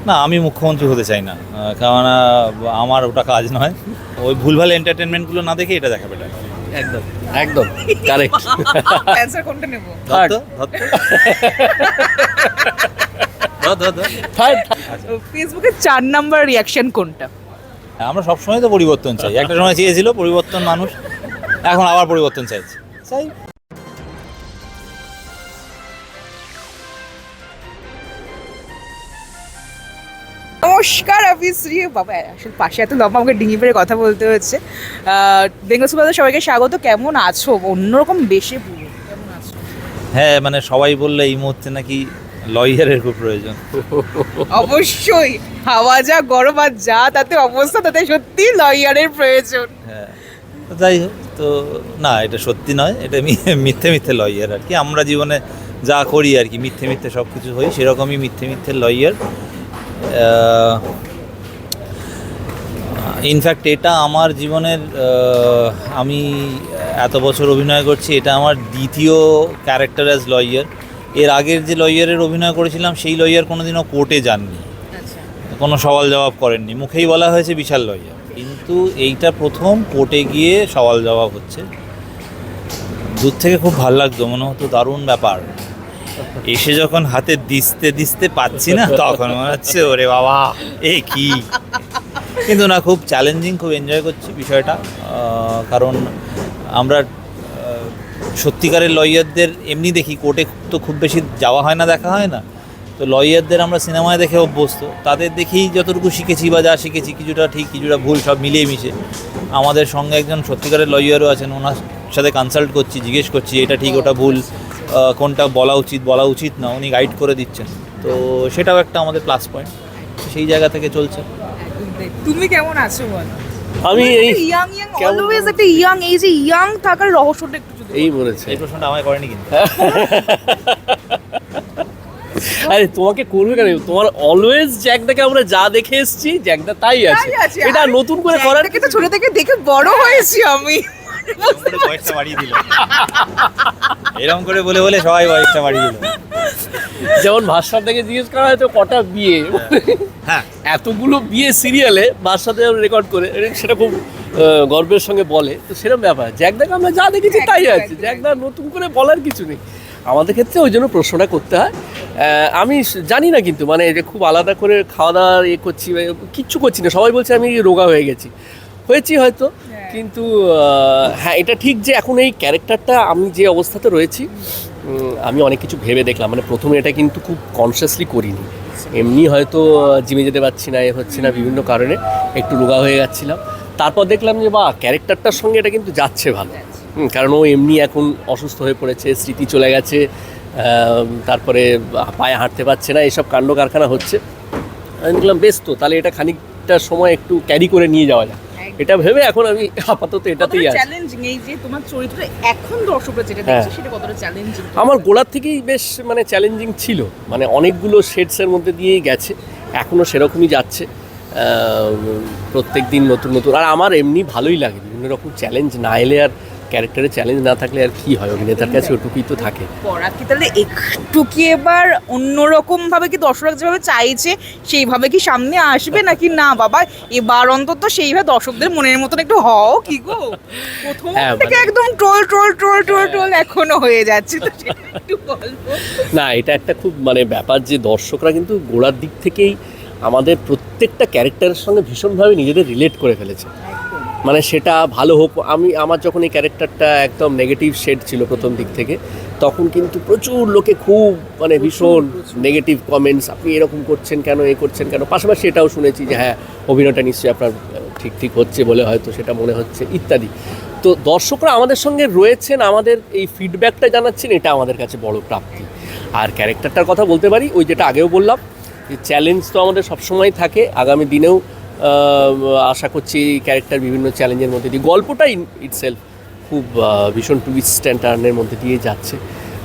না, আমি মুখ্যমন্ত্রী হতে চাই না, কারণ আমার ওটা কাজ নয়। ওই ভুলভাল এন্টারটেনমেন্টগুলো না দেখে এটা দেখা বেটার। একদম একদম কারেক্ট। অ্যানসার কোনটা নেব? ফেসবুকে 4 নাম্বার রিয়াকশন কোনটা? আমরা সবসময় তো পরিবর্তন চাই, একটা সময় চেয়েছিল পরিবর্তন মানুষ, এখন আবার পরিবর্তন চাইছে। চাই। নমস্কার অফিসরি বাবা, আসলে পাশে এত লম্বা আমাকে ডিঙি পেরে কথা বলতে হচ্ছে। বেঙ্গল সুপারদের সবাইকে স্বাগত। কেমন আছো? অন্যরকম বেশে পুরো কেমন আছো? হ্যাঁ, মানে সবাই বললে এই মুহূর্তে নাকি লয়ারের খুব প্রয়োজন। অবশ্যই, হাওয়া যা গরম আর যা তাতে অবস্থা, তাতে সত্যি লয়ারের প্রয়োজন। হ্যাঁ, তো যাই হোক, তো না এটা সত্যি নয়, এটা মিথ্যে মিথ্যে লয়ার আর কি। আমরা জীবনে যা করি আর কি, মিথ্যে মিথ্যে সব কিছু হই, সেরকমই মিথ্যে মিথ্যে লয়ার। ইনফ্যাক্ট এটা আমার জীবনের, আমি এত বছর অভিনয় করছি, এটা আমার দ্বিতীয় ক্যারেক্টার অ্যাজ লয়ার। এর আগের যে লয়ারের অভিনয় করেছিলাম সেই লয়ার কোনোদিনও কোর্টে যাননি, কোনো সওয়াল জবাব করেননি, মুখেই বলা হয়েছে বিশাল লয়ার। কিন্তু এইটা প্রথম কোর্টে গিয়ে সওয়াল জবাব হচ্ছে। দূর থেকে খুব ভালো লাগতো, মনে হতো দারুণ ব্যাপার। এসে যখন হাতে দিস্তে দিস্তে পাচ্ছি না, তখন মনে হচ্ছে ওরে বাবা এ কি। কিন্তু না, খুব চ্যালেঞ্জিং, খুব এনজয় করছি বিষয়টা। কারণ আমরা সত্যিকারের লয়ারদের এমনি দেখি, কোর্টে তো খুব বেশি যাওয়া হয় না, দেখা হয় না। তো লয়ারদের আমরা সিনেমায় দেখে অভ্যস্ত, তাদের দেখেই যতটুকু শিখেছি বা যা শিখেছি, কিছুটা ঠিক কিছুটা ভুল, সব মিলিয়ে মিশে। আমাদের সঙ্গে একজন সত্যিকারের লয়ারও আছেন, ওনার সাথে কনসাল্ট করছি, জিজ্ঞেস করছি এটা ঠিক ওটা ভুল, কোনটা বলা উচিত না, উনি গাইড করে দিচ্ছেন। তো সেটাও একটা আমাদের প্লাস পয়েন্ট, সেই জায়গা থেকে চলছে। তুমি কেমন আছো বল? আমি এই ইয়াং অলওয়েজ একটা ইয়াং, এই যে ইয়াং থাকার রহস্যটা একটু যদি এই বলেছে। এই প্রশ্নটা আমায় করেনি কিন্তু। আরে তোমাকে করবে কেন? তোমার অলওয়েজ জ্যাকদাকে আমরা যা দেখে এসেছি, জ্যাকদা তাই আছে। এটা নতুন করে করার থেকে তো ছোট থেকে দেখে বড় হয়েছি আমি। বয়সটা বাড়িয়ে দিল, এরকম করে বলে বলে সবাই বয়সটা বাড়িয়ে দিল। যেমন ভাস্কর থেকে জিজ্ঞেস করা হয়তো কটা বিয়ে, হ্যাঁ, এতগুলো বিয়ে সিরিয়ালে ভাস্কর রেকর্ড করে, সেটা খুব গর্বের সঙ্গে বলে। তো সেরকম ব্যাপার, জ্যাকদাকে আমরা যা দেখেছি তাই আছে, জ্যাকদা নতুন করে বলার কিছু নেই। আমাদের ক্ষেত্রে ওই জন্য প্রশ্নটা করতে হয়। আমি জানি না কিন্তু, মানে যে খুব আলাদা করে খাওয়া দাওয়া করছি, কিচ্ছু করছি না। সবাই বলছে আমি রোগা হয়ে গেছি হয়তো, কিন্তু হ্যাঁ এটা ঠিক যে এখন এই ক্যারেক্টারটা আমি যে অবস্থাতে রয়েছি, আমি অনেক কিছু ভেবে দেখলাম। মানে প্রথমে এটা কিন্তু খুব কনসিয়াসলি করিনি, এমনি হয়তো জিমে যেতে পারছি না, হচ্ছে না, বিভিন্ন কারণে একটু রোগা হয়ে যাচ্ছিলাম। তারপর দেখলাম যে বাহ, ক্যারেক্টারটার সঙ্গে এটা কিন্তু যাচ্ছে ভালো। কারণ ও এমনি এখন অসুস্থ হয়ে পড়েছে, স্মৃতি চলে গেছে, তারপরে পায়ে হাঁটতে পারছে না, এসব কাণ্ড কারখানা হচ্ছে। আমি দেখলাম বেশ, তো তাহলে এটা খানিকটা সময় একটু ক্যারি করে নিয়ে যাওয়া যায়, এটা ভেবে এখন আমি আপাতত এটাতেই আছি। চ্যালেঞ্জিং এই যে তোমার চরিত্র এখন দর্শকরা যেটা দেখছে সেটা কতটা চ্যালেঞ্জিং? আমার গোড়ার থেকেই বেশ মানে চ্যালেঞ্জিং ছিল, মানে অনেকগুলো শেডসের মধ্যে দিয়েই গেছে, এখনও সেরকমই যাচ্ছে। প্রত্যেক দিন নতুন নতুন, আর আমার এমনি ভালোই লাগে বিভিন্ন রকম চ্যালেঞ্জ। না এলে আর ক্যারেক্টারে চ্যালেঞ্জ না থাকলে আর কি হয়, অভিনেতার কাছে ওটুকুই তো থাকে। পড়া কি তাহলে একটু কি এবার অন্যরকম ভাবে কি দর্শকরা যেভাবে চাইছে সেইভাবে কি সামনে আসবে, নাকি না বাবা এবার অন্তত সেইভাবে দর্শকদের মনের মতন একটু হও কি গো? প্রথম থেকে একদম troll troll troll troll troll এখনো হয়ে যাচ্ছে, তো সেটা একটু বলবো। না, এটা একটা খুব মানে ব্যাপার যে দর্শকরা কিন্তু গোড়ার দিক থেকেই আমাদের প্রত্যেকটা ক্যারেক্টারের সঙ্গে ভীষণভাবে নিজেদের রিলেট করে ফেলেছে। মানে সেটা ভালো হোক, আমার যখন এই ক্যারেক্টারটা একদম নেগেটিভ শেড ছিল প্রথম দিক থেকে, তখন কিন্তু প্রচুর লোকে খুব মানে ভীষণ নেগেটিভ কমেন্টস, আপনি এরকম করছেন কেন, এ করছেন কেন। পাশাপাশি এটাও শুনেছি যে হ্যাঁ অভিনয়টা নিশ্চয়ই আপনার ঠিক হচ্ছে বলে হয়তো সেটা মনে হচ্ছে ইত্যাদি। তো দর্শকরা আমাদের সঙ্গে রয়েছেন, আমাদের এই ফিডব্যাকটা জানাচ্ছেন, এটা আমাদের কাছে বড় প্রাপ্তি। আর ক্যারেক্টারটার কথা বলতে পারি, ওই যেটা আগেও বললাম, চ্যালেঞ্জ তো আমাদের সবসময় থাকে, আগামী দিনেও আশা করছি ক্যারেক্টার বিভিন্ন চ্যালেঞ্জের মধ্যে দিয়ে, গল্পটাই ইটসেলফ খুব ভীষণ টুইস্ট অ্যান্ড টার্নের মধ্যে দিয়ে যাচ্ছে।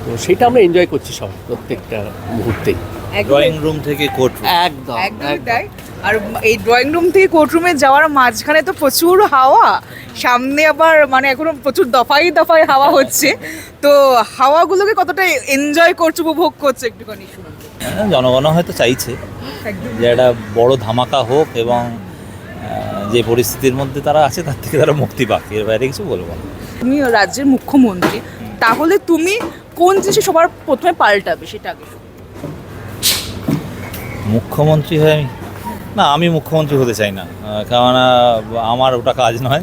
তো সেটা আমরা এনজয় করছি সব প্রত্যেকটা মুহূর্তেই। ড্রয়িং রুম থেকে কোর্ট, একদম তাই। আর এই ড্রয়িং রুম থেকে কোর্টরুমে যাওয়ার মাঝখানে তো প্রচুর হাওয়া, সামনে আবার মানে এখনো প্রচুর দফায় হাওয়া হচ্ছে, তো হাওয়াগুলোকে কতটা এনজয় করছো, উপভোগ করছো একটুখানি শুনুন। জনগণও হয়তো চাইছে যে একটা বড় ধামাকা হোক এবং যে পরিস্থিতির মধ্যে তারা আছে তার থেকে তারা মুক্তি পাক, এর বাইরে কিছু বলবো না। তুমি রাজ্যের মুখ্যমন্ত্রী, তাহলে তুমি কোন জিনিসে সবার প্রথমে পাল্টাবে সেটা আগে শোনো। মুখ্যমন্ত্রী হয়ে আমি মুখ্যমন্ত্রী হতে চাই না, কেননা আমার ওটা কাজ নয়।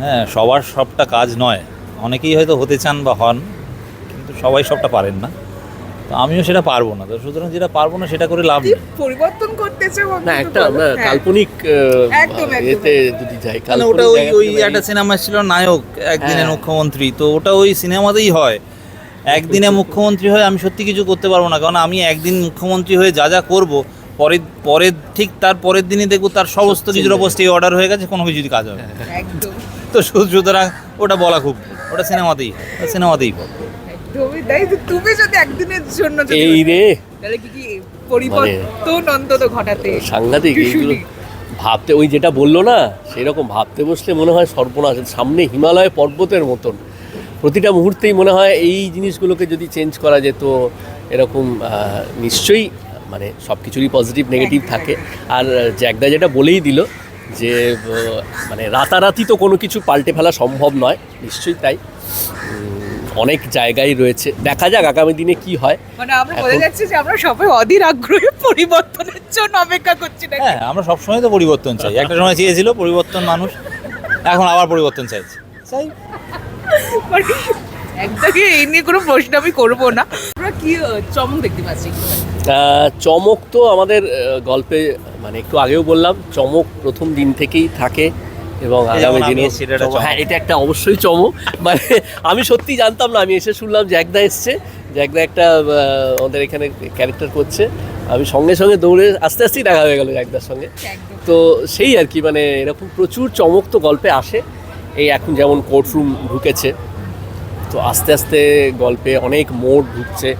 হ্যাঁ, সবার সবটা কাজ নয়, অনেকেই হয়তো হতে চান বা হন, কিন্তু সবাই সবটা পারেন না, তো আমিও সেটা পারবো না। তো সুতরাং যেটা পারবো না সেটা করে লাভ কি নেই। পরিবর্তন করতে চাও না, একটা আমরা কাল্পনিক একদম, একদম, এতে যদি যাই, মানে ওটা ওই একটা সিনেমা ছিল নায়ক একদিনের মুখ্যমন্ত্রী, তো ওটা ওই সিনেমাতেই হয়। একদিনে মুখ্যমন্ত্রী হয়ে আমি সত্যি কিছু করতে পারবো না, কারণ আমি একদিন মুখ্যমন্ত্রী হয়ে যা যা করবো পরের ঠিক তার পরের দিনই দেখবো তার সমস্ত কিছুর ওপর স্টে অর্ডার হয়ে গেছে, কোনো কিছু কাজ হবে না। একদম। তো সুতরাং ওটা বলা খুব, ওটা সিনেমাতেই পাবো। একদমই তাই। তো তুমি যদি একদিনের জন্য যদি এই রে তাহলে কি পরিবর্তন অন্তত ঘটাতে? সাংঘাতিক এইগুলো ভাবতে, ওই যেটা বললো না সেরকম ভাবতে বসলে মনে হয় সর্বনাশ, সামনে হিমালয় পর্বতের মতন। প্রতিটা মুহূর্তেই মনে হয় এই জিনিসগুলোকে যদি চেঞ্জ করা যেত, এরকম নিশ্চয়ই মানে সব কিছুরই পজিটিভ নেগেটিভ থাকে। আর জ্যাকদা যেটা বলেই দিল যে মানে রাতারাতি তো কোনো কিছু পাল্টে ফেলা সম্ভব নয়, নিশ্চয়ই তাই। অনেক জায়গায় রয়েছে, দেখা যাক আগামী দিনে কি হয়। মানে আমরা বলে যাচ্ছি যে আমরা সবাই অধীর আগ্রহে পরিবর্তনের জন্য অপেক্ষা করছি না। হ্যাঁ, আমরা সবসময় তো পরিবর্তন চাই। একটা সময় চেয়েছিল পরিবর্তন মানুষ, এখন আবার পরিবর্তন চাইছে। মানে একটাকে এই নিয়ে কোনো প্রশ্ন আমি করবো না। আমরা কি চমক দেখতে পাচ্ছি? চমক তো আমাদের গল্পে মানে একটু আগেও বললাম, চমক প্রথম দিন থেকেই থাকে এবং আগামী দিনে হ্যাঁ, এটা একটা অবশ্যই চমক। মানে আমি সত্যি জানতাম না, আমি এসে শুনলাম জ্যাকদা এসছে, জ্যাকদা একটা আমাদের এখানে ক্যারেক্টার করছে, আমি সঙ্গে সঙ্গে দৌড়ে আস্তে আস্তেই দেখা হয়ে গেল জ্যাকদার সঙ্গে। তো সেই আর কি, মানে এরকম প্রচুর চমক তো গল্পে আসে। এই এখন যেমন কোর্টরুম ঢুকেছে, তো আস্তে আস্তে গল্পে অনেক মোড় ঢুকছে।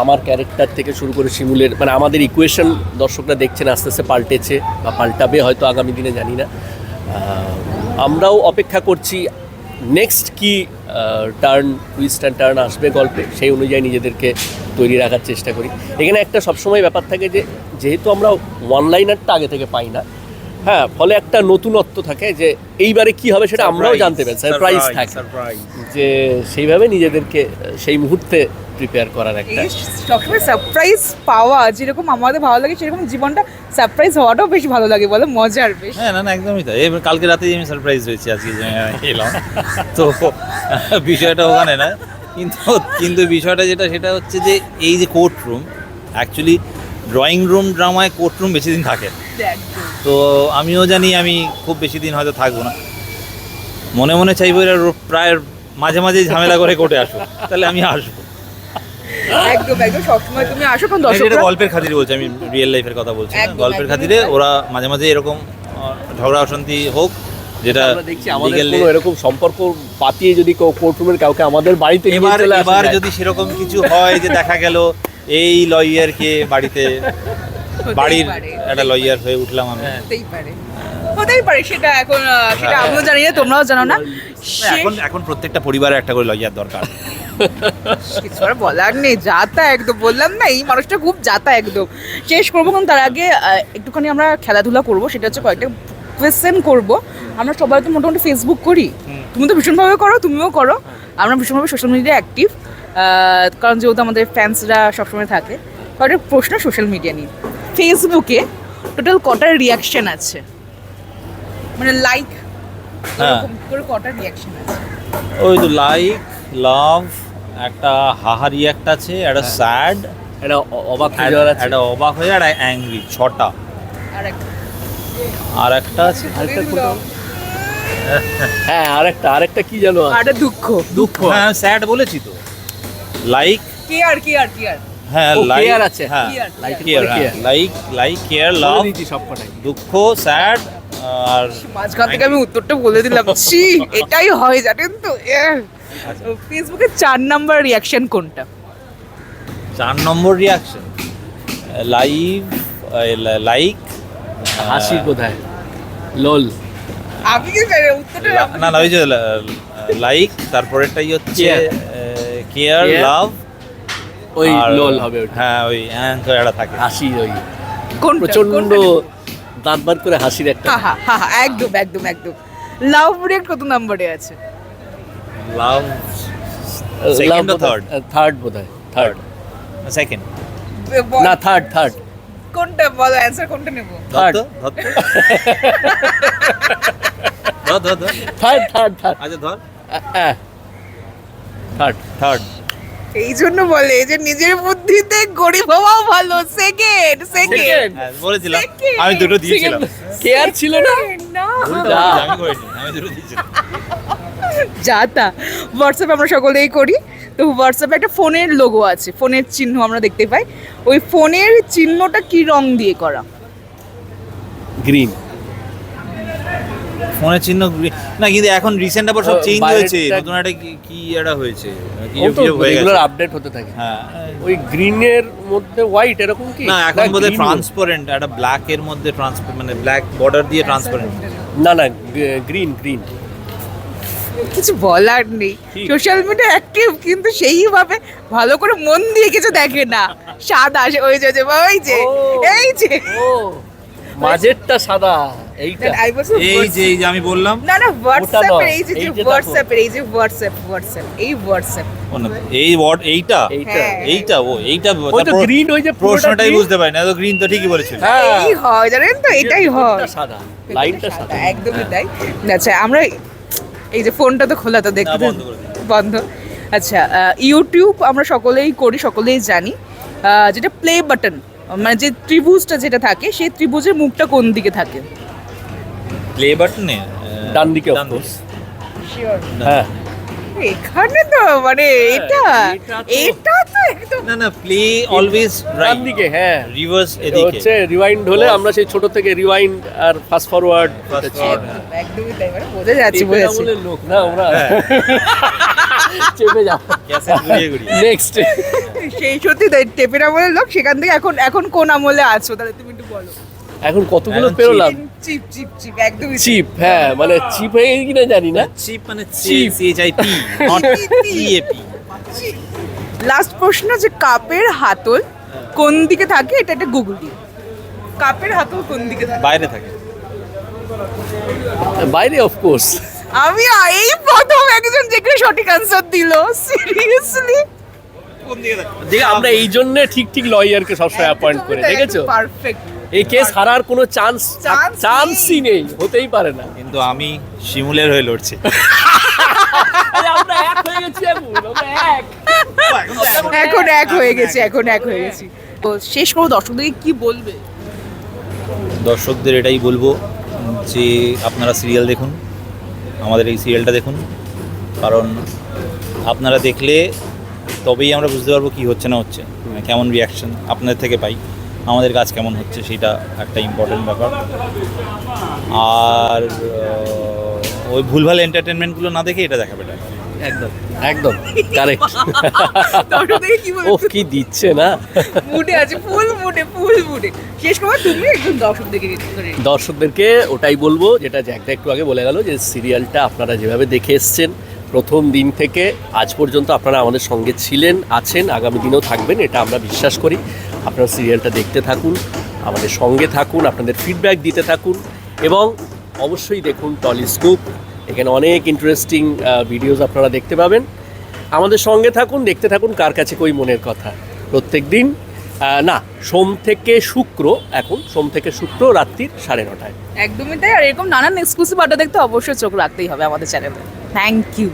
আমার ক্যারেক্টার থেকে শুরু করে শিমুলের, মানে আমাদের ইকুয়েশন দর্শকরা দেখছেন আস্তে আস্তে পাল্টেছে বা পাল্টাবে হয়তো আগামী দিনে, জানি না। আমরাও অপেক্ষা করছি নেক্সট কি টুইস্ট অ্যান্ড টার্ন আসবে গল্পে, সেই অনুযায়ী নিজেদেরকে তৈরি রাখার চেষ্টা করি। এখানে একটা সবসময় ব্যাপার থাকে যে যেহেতু আমরা ওয়ান লাইনারটা আগে থেকে পাই না, হ্যাঁ, ফলে একটা নতুনত্ব থাকে যে এইবারে কি হবে সেটা আমরাও জানতে পারি, সারপ্রাইজ থাকে, যে সেইভাবে নিজেদেরকে সেই মুহূর্তে প্রিপেয়ার করার একটা। সবসময় সারপ্রাইজ পাওয়া যেরকম আমাদের ভালো লাগে, সেরকম জীবনটা সারপ্রাইজ হওয়াটাও বেশ ভালো লাগে, বলে মজার বেশ। হ্যাঁ, না একদমই তাই। কালকে রাতেই আমি সারপ্রাইজ হয়েছি, আজকে এলাম তো বিষয়টা ওখানে না, কিন্তু বিষয়টা সেটা হচ্ছে যে এই যে কোর্টরুম, অ্যাকচুয়ালি ড্রয়িং রুম ড্রামায় কোর্টরুম বেশি দিন থাকে, তো আমিও জানি আমি খুব বেশি দিন হয়তো থাকবো না। মনে মনে চাইবো এরা প্রায় মাঝে মাঝে ঝামেলা করে কোর্টে আসো, তাহলে আমি আসবো। একদম একদম, সবসময় তুমি আসো, কারণ এটা দর্শকরা গল্পের খাতিরে বলছি, আমি রিয়েল লাইফের কথা বলছি না, একদম, গল্পের একদম। খাতিরে ওরা মাঝে মাঝে এরকম ঝগড়া অশান্তি হোক, যেটা আমরা দেখছি আমাদের কোনো এরকম সম্পর্ক পাতিয়ে যদি কোর্টরুমের কাউকে আমাদের বাড়িতে নিয়ে এবার চলে আসে এবার যায়। যদি সেরকম কিছু হয় যে দেখা গেল এই লয়ারকে বাড়িতে, বাড়ির একটা লয়ার হয়ে উঠলাম আমি, হতেই পারে সেটা এখন সেটা আমিও জানি না, তোমরাও জানো না। এখন প্রত্যেকটা পরিবারে একটা করে লয়ার দরকার। কিছু আর বলার নেই, যাতা একদম বললাম না, এই মানুষটা খুব যাতা একদম। শেষ করবো, কারণ তার আগে একটুখানি আমরা খেলাধুলা করবো, সেটা হচ্ছে কয়েকটা কোয়েশ্চেন করবো। আমরা সবাই তো মোটামুটি ফেসবুক করি, তুমি তো ভীষণভাবে করো, তুমিও করো, আমরা ভীষণভাবে সোশ্যাল মিডিয়া অ্যাক্টিভ, কারণ যেহেতু আমাদের ফ্যান্সরা সবসময় থাকে। কয়েকটা প্রশ্ন সোশ্যাল মিডিয়া নিয়ে। ফেসবুকে টোটাল কটার রিয়াকশন আছে, মানে লাইক করে কটার রিয়াকশন আছে? ওই তো লাইক, লাভ, একটা হাহা রিয়াক্ট আছে, একটা স্যাড, এটা অবাক হয়ে যাওয়ার আছে, একটা অবাক হয়ে, একটা অ্যাংরি, 6টা। আর একটা আছে, হ্যাঁ, আরেকটা কি জানো, আরে দুঃখ। হ্যাঁ, স্যাড বলেছি তো। লাইক, কেয়ার হ্যাঁ, লাইক কেয়ার আছে, হ্যাঁ, লাইক লাইক, কেয়ার, লাভ, সবকটাই। দুঃখ, স্যাড, আর মাঝখান থেকে আমি উত্তরটা বলে দিলাম। ছি, এটাই হয় জানেন তো। ফেসবুকে 4 নাম্বার রিয়াকশন কোনটা? 4 নম্বর রিয়াকশন লাইক, হাসি কোথায়, লোল। আমি কি জানি উত্তরটা? না ওই যে লাইক, তারপরেরটাই হচ্ছে কেয়ার, Care, লাভ, ওই আর- লোল হবে ওটা। হ্যাঁ ওই করে একটা থাকে। হাসি ওই কোনটা? প্রচন্ড কোনটা? দাঁত বার করে হাসির একটা হা হা হা হা, একদম একদম একদম। লাভ রেট কত নম্বরে আছে? লাভ সেকেন্ড or third? থার্ড বোধহয় থার্ড সেকেন্ড। না থার্ড কোনটা বলো, অ্যান্সার কোনটা নেব? ধর তো, ধর তো। ধর ধর ধর। থার্ড আচ্ছা ধর। থার্ড এই জন্য বলে যে নিজের বুদ্ধিতে গরিব হওয়াও ভালো। সেকেন্ড সেকেন্ড হ্যাঁ, বলেছিলাম আমি দুটো দিয়েছিলাম। কেয়ার ছিল না না যা। আমি করিনি, আমি দুটো দিয়েছিলাম। যা তা। হোয়াটসঅ্যাপ আমরা সকলেই করি, তো হোয়াটসঅ্যাপে একটা ফোনের লোগো আছে, ফোনের চিহ্ন আমরা দেখতে পাই। ওই ফোনের চিহ্নটা কি রং দিয়ে করা? গ্রিন ফোনের চিহ্ন না, কিন্তু এখন রিসেন্ট আবার সব চেঞ্জ বাইরেরটা- হয়েছে, নতুন একটা কি একটা হয়েছে, কি ও তো হয়ে গেছে। রেগুলার আপডেট হতে থাকে হ্যাঁ ওই গ্রিনের মধ্যে হোয়াইট এরকম কি না এখন বোধহয় green ট্রান্সপারেন্ট, একটা ব্ল্যাক এর মধ্যে মানে ব্ল্যাক বর্ডার দিয়ে ট্রান্সপারেন্ট। না গ্রিন কিছু বলার নেই। ঠিক। সোশ্যাল মিডিয়া অ্যাক্টিভ, কিন্তু সেইভাবে ভালো করে মন দিয়ে কিছু দেখে না। সাদা ওই যে ওই যে ও। এই যে ও মাঝেরটা সাদা এইটা I was a এই যে আমি বললাম না না হোয়াটসঅ্যাপ নয়, এই যে এই যে দেখো। হোয়াটসঅ্যাপ এই যে হোয়াটসঅ্যাপ এই হোয়াটসঅ্যাপ এই ওয়ার্ড এইটা এইটা হ্যাঁ। এইটা এইটা ওই তো গ্রিন ওই যে পুরোটা প্রশ্নটাই green। বুঝতে পারি না, তো গ্রিন তো ঠিকই বলেছিল। হ্যাঁ এই হয় জানেন তো, এটাই হয়। ভেতরটা সাদা লাইনটা সাদা একদমই তাই। আচ্ছা আমরা এই যে ফোনটা তো খোলা, তো দেখতে না, বন্ধ করে দিই। বন্ধ। আচ্ছা ইউটিউব আমরা সকলেই করি, সকলেই জানি। যেটা প্লে বাটন, মানে যে ত্রিভুজটা যেটা থাকে, সেই ত্রিভুজের মুখটা কোন দিকে থাকে? প্লে বাটনে ডান দিকে of course। হ্যাঁ এখানে তো মানে এটা এটা তো- এটা তো একদম না না, প্লে অলওয়েজ ডান রাইট, দিকে হ্যাঁ রিভার্স এদিকে। হচ্ছে রিওয়াইন্ড হলে আমরা সেই ছোট থেকে রিওয়াইন্ড আর ফাস্ট ফরওয়ার্ড Fast forward। একদমই তাই, মানে বোঝা যাচ্ছে বোঝাচ্ছি। লোক না আমরা হ্যাঁ। চেপে যাও ক্যাসেট ঘুরিয়ে ঘুরিয়ে। নেক্সট সেই সত্যি তাই, টেপের আমলের লোক। সেখান থেকে এখন কোন আমলে আছো তাহলে তুমি একটু বলো। এখন কতগুলো এখন পেরোলাম চিপ চিপ চিপ একদমই চিপ হ্যাঁ মানে চিপ হয়ে গেছে কিনা জানি না চিপ মানে Cheap। CHIP not CAP। Last প্রশ্ন, যে কাপের হাতল কোন দিকে থাকে, এটা একটা গুগল দিই। কাপের হাতল কোন দিকে থাকে? বাইরে থাকে। বাইরে অফ কোর্স আমি এই প্রথম একজন যেখানে সঠিক আনসার দিল, সিরিয়াসলি। কোন দিকে থাকে? যে আমরা এই জন্য ঠিক লয়ারকে সবসময় অ্যাপয়েন্ট করে দেখেছো পারফেক্ট। এই কেস হারার কোনো Chance চান্সই নেই হতেই পারে না কিন্তু আমি শিমুলের হয়ে লড়ছি। আমরা এক হয়ে গেছি এখন এক হয়ে গেছি, এখন এক হয়ে গেছি। তো শেষ করো, দর্শকদেরকে কি বলবে? দর্শকদের এটাই বলবো যে আপনারা সিরিয়াল দেখুন, আমাদের এই সিরিয়ালটা দেখুন, কারণ আপনারা দেখলে তবেই আমরা বুঝতে পারবো কি হচ্ছে না হচ্ছে, মানে কেমন রিয়াকশন আপনাদের থেকে পাই, আমাদের কাজ কেমন হচ্ছে, সেটা একটা ইম্পর্টেন্ট ব্যাপার। আর ওই ভুলভাল এন্টারটেনমেন্টগুলো না দেখে এটা দেখা বেটার। একদম একদম কারেক্ট দর্শকদেরকে কি ও বলবে? কি দিচ্ছে না মুডে আছে, ফুল মুডে। শেষ করো তুমি একজন দর্শকদেরকে করে। দর্শকদেরকে ওটাই বলবো যেটা জ্যাকদা একটু আগে বলে গেল, যে সিরিয়ালটা আপনারা যেভাবে দেখে এসছেন প্রথম দিন থেকে আজ পর্যন্ত আপনারা আমাদের সঙ্গে ছিলেন, আছেন, আগামী দিনেও থাকবেন, এটা আমরা বিশ্বাস করি। আপনারা সিরিয়ালটা দেখতে থাকুন, আমাদের সঙ্গে থাকুন, আপনাদের ফিডব্যাক দিতে থাকুন এবং অবশ্যই দেখুন টলিস্কোপ। এখানে অনেক ইন্টারেস্টিং ভিডিওস আপনারা দেখতে পাবেন। আমাদের সঙ্গে থাকুন, দেখতে থাকুন কার কাছে কই মনের কথা। প্রত্যেক দিন না, সোম থেকে শুক্র রাত্রি 9:30। একদমই তাই। আর এরকম নানান এক্সক্লুসিভ আড্ডা দেখতে অবশ্যই চোখ রাখতেই হবে আমাদের চ্যানেলে। Thank you.